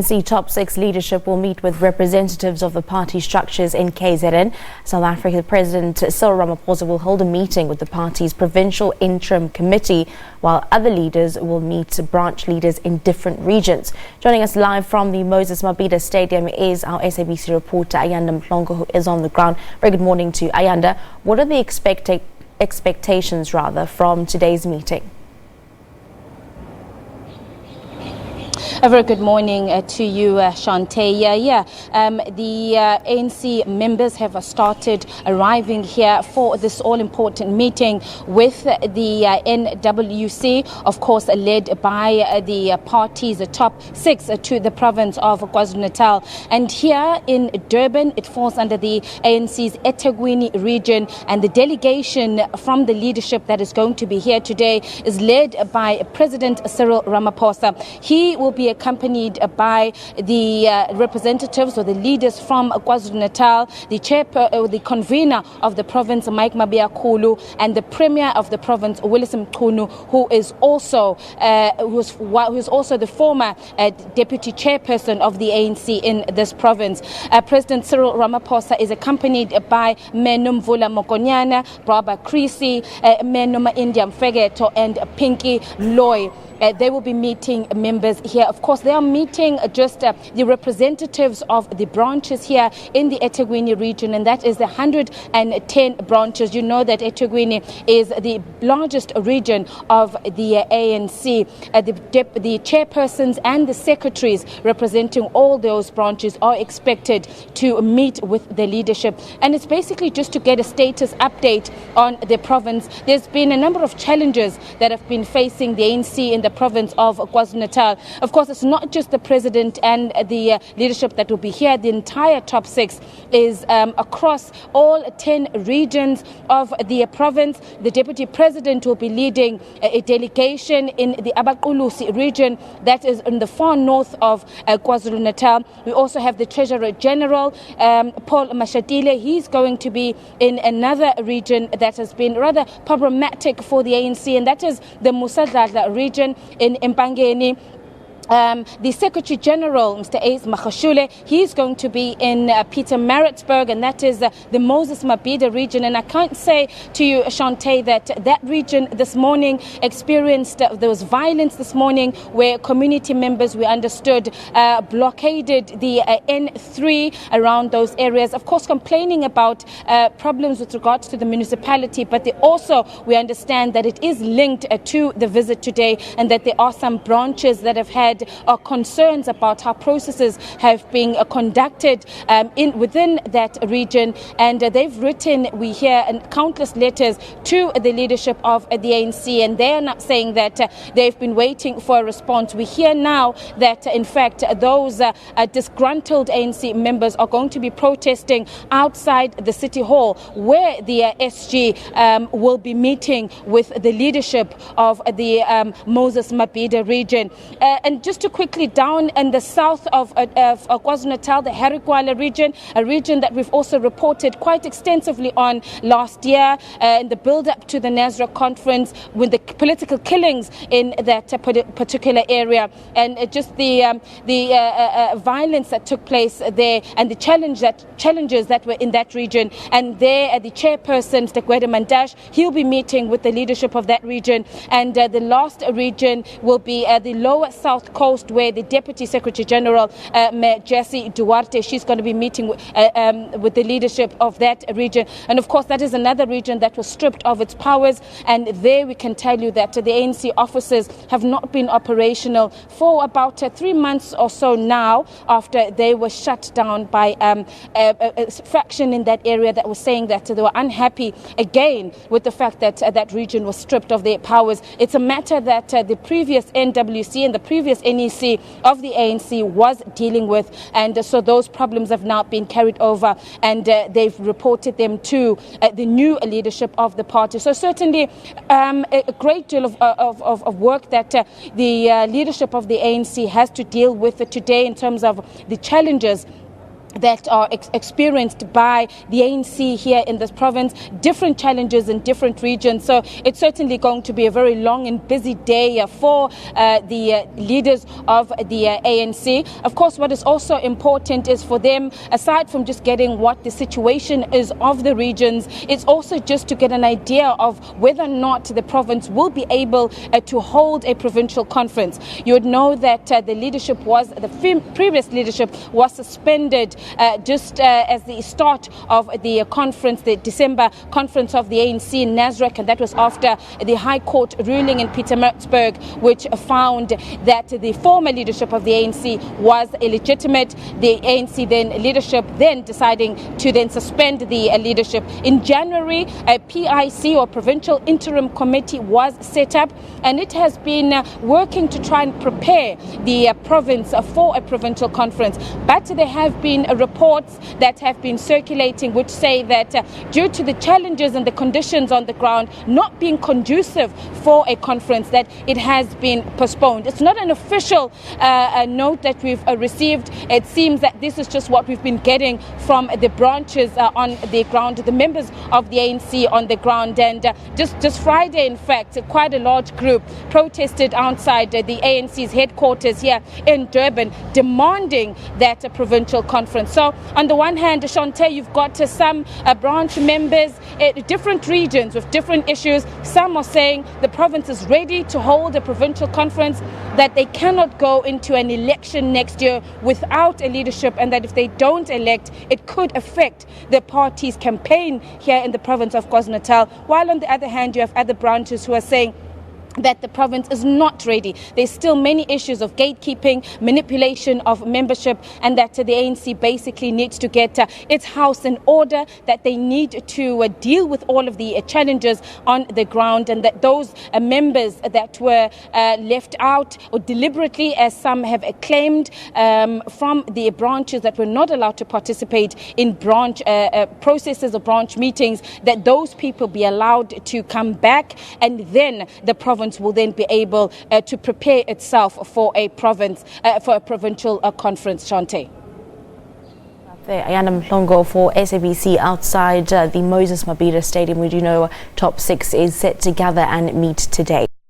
ANC top six leadership will meet with representatives of the party structures in KZN. South Africa President Cyril Ramaphosa will hold a meeting with the party's provincial interim committee, while other leaders will meet branch leaders in different regions. Joining us live from the Moses Mabhida Stadium is our SABC reporter Ayanda Mhlongo, who is on the ground. Very good morning to Ayanda. What are the expectations from today's meeting? A very good morning to you, Shante. The ANC members have started arriving here for this all-important meeting with the NWC, of course, led by the party's top six to the province of KwaZulu-Natal. And here in Durban, it falls under the ANC's eThekwini region, and the delegation from the leadership that is going to be here today is led by President Cyril Ramaphosa. He will be accompanied by the representatives or the leaders from KwaZulu-Natal, the convener of the province, Mike Mabiakulu, and the premier of the province, Willis Mchunu, who is also the former deputy chairperson of the ANC in this province. President Cyril Ramaphosa is accompanied by Menum Vula Mokonyana, Braba Krisi, Menuma India Mfegeto, and Pinky Loy. They will be meeting members here. Of course, they are meeting just the representatives of the branches here in the eThekwini region, and that is the 110 branches. You know that eThekwini is the largest region of the ANC. The chairpersons and the secretaries representing all those branches are expected to meet with the leadership. And it's basically just to get a status update on the province. There's been a number of challenges that have been facing the ANC in the province of KwaZulu-Natal. Of course, it's not just the president and the leadership that will be here. The entire top six is across all 10 regions of the province. The deputy president will be leading a delegation in the Abaqulusi region, that is in the far north of KwaZulu-Natal. We also have the Treasurer General, Paul Mashatile. He's going to be in another region that has been rather problematic for the ANC, and that is the Musadladla region in Mpangeni. The Secretary General, Mr. Ace Makhashule, he's going to be in Pietermaritzburg, and that is the Moses Mabhida region. And I can't say to you, Shante, that region this morning experienced, there was violence this morning where community members, we understood, blockaded the N3 around those areas. Of course, complaining about problems with regards to the municipality, but they also, we understand that it is linked to the visit today, and that there are some branches that have had concerns about how processes have been conducted within that region. And they've written, we hear, countless letters to the leadership of the ANC, and they are not saying that they've been waiting for a response. We hear now that, in fact, those disgruntled ANC members are going to be protesting outside the City Hall, where the SG will be meeting with the leadership of the Moses Mabhida region. And just to quickly, down in the south of KwaZulu-Natal, the Harigwala region, a region that we've also reported quite extensively on last year in the build-up to the Nasrec conference, with the political killings in that particular area, and just the violence that took place there, and the challenges that were in that region. And there, the chairperson, Mr. Gwede Mandash, he'll be meeting with the leadership of that region. And the last region will be the lower south coast, where the Deputy Secretary General, Jessie Duarte, she's going to be meeting with the leadership of that region. And of course, that is another region that was stripped of its powers. And there we can tell you that the ANC offices have not been operational for about 3 months or so now, after they were shut down by a faction in that area that was saying that they were unhappy again with the fact that that region was stripped of their powers. It's a matter that the previous NWC and the previous NEC of the ANC was dealing with, and so those problems have now been carried over, and they've reported them to the new leadership of the party. So certainly a great deal of work that the leadership of the ANC has to deal with today in terms of the challenges that are experienced by the ANC here in this province, different challenges in different regions. So it's certainly going to be a very long and busy day for the leaders of the ANC. Of course, what is also important is for them, aside from just getting what the situation is of the regions, it's also just to get an idea of whether or not the province will be able to hold a provincial conference. You would know that the previous leadership was suspended just as the start of the conference, the December conference of the ANC in Nasrec, and that was after the High Court ruling in Pietermaritzburg, which found that the former leadership of the ANC was illegitimate. The ANC leadership deciding to suspend the leadership. In January, a PIC or Provincial Interim Committee was set up, and it has been working to try and prepare the province for a provincial conference. But there have been reports that have been circulating which say that due to the challenges and the conditions on the ground not being conducive for a conference, that it has been postponed. It's not an official note that we've received. It seems that this is just what we've been getting from the branches on the ground, the members of the ANC on the ground. And just Friday, in fact, quite a large group protested outside the ANC's headquarters here in Durban, demanding that a provincial conference. So on the one hand, Shante, you've got some branch members in different regions with different issues. Some are saying the province is ready to hold a provincial conference, that they cannot go into an election next year without a leadership, and that if they don't elect, it could affect the party's campaign here in the province of KwaZulu-Natal. While on the other hand, you have other branches who are saying that the province is not ready. There's still many issues of gatekeeping, manipulation of membership, and that the ANC basically needs to get its house in order, that they need to deal with all of the challenges on the ground, and that those members that were left out or deliberately, as some have claimed, from the branches that were not allowed to participate in branch processes or branch meetings, that those people be allowed to come back, and then the province will then be able to prepare itself for a provincial conference. Shante. Ayana Mhlongo for SABC outside the Moses Mabhida Stadium. We do know top 6 is set to gather and meet today.